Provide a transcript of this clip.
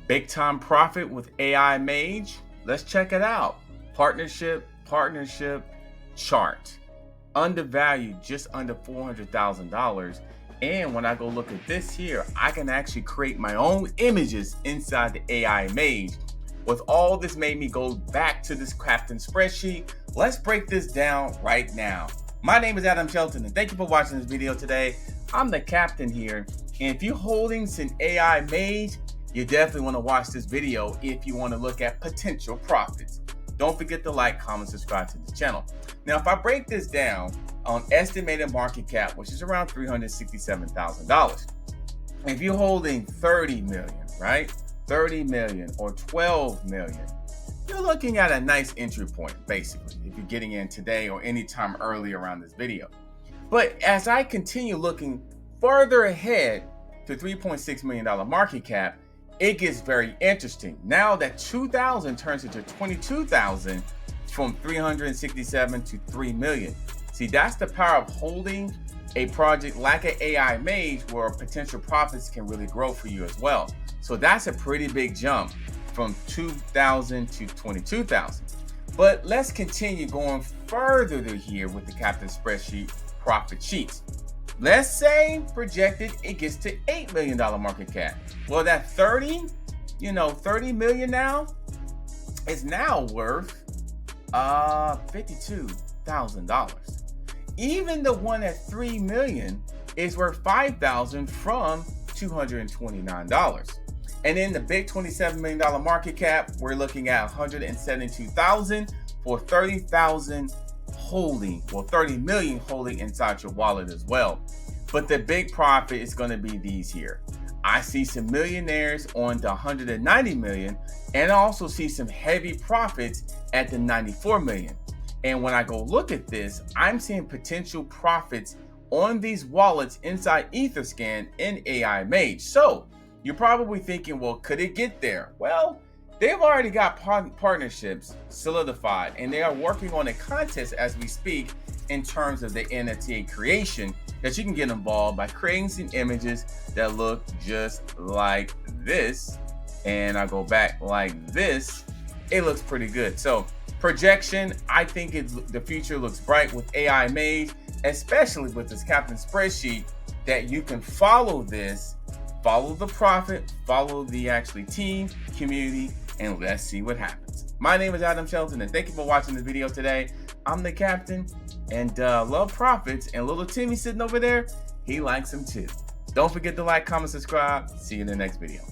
Big time profit with AIMAGE. Let's check it out. Partnership chart. Undervalued, just under $400,000. And when I go look at this here, I can actually create my own images inside the AIMAGE. With all this made me go back to this captain spreadsheet. Let's break this down right now. My name is Shelton, and thank you for watching this video today. I'm the captain here, and if you're holding some AIMAGE, you definitely want to watch this video if you want to look at potential profits. Don't forget to like, comment, subscribe to this channel. Now, if I break this down on estimated market cap, which is around $367,000, if you're holding 30 million, right? 30 million or 12 million, you're looking at a nice entry point, basically, if you're getting in today or anytime early around this video. But as I continue looking further ahead to $3.6 million market cap, it gets very interesting. Now that 2,000 turns into 22,000 from 367 to 3 million. See, that's the power of holding a project like an AIMAGE where potential profits can really grow for you as well. So that's a pretty big jump from 2,000 to 22,000. But let's continue going further to here with the captain spreadsheet profit sheets. Let's say projected it gets to $8 million market cap. Well, that 30 million now is now worth $52,000. Even the one at 3 million is worth $5,000 from $229. And in the big $27 million market cap, we're looking at $172,000 for 30,000 holding, well, 30 million holding inside your wallet as well. But the big profit is going to be these here. I see some millionaires on the 190 million, and I also see some heavy profits at the 94 million. And when I go look at this, I'm seeing potential profits on these wallets inside Etherscan and AIMAGE. So you're probably thinking, well, could it get there? Well, they've already got partnerships solidified, and they are working on a contest as we speak in terms of the NFT creation that you can get involved by creating some images that look just like this. And I go back like this. It looks pretty good. So projection, I think the future looks bright with AIMAGE, especially with this captain spreadsheet, that you can follow this, follow the profit, follow the team, community, and let's see what happens. My name is Shelton, and thank you for watching this video today. I'm the captain, and love profits, and little Timmy sitting over there, he likes them too. Don't forget to like, comment, subscribe. See you in the next video.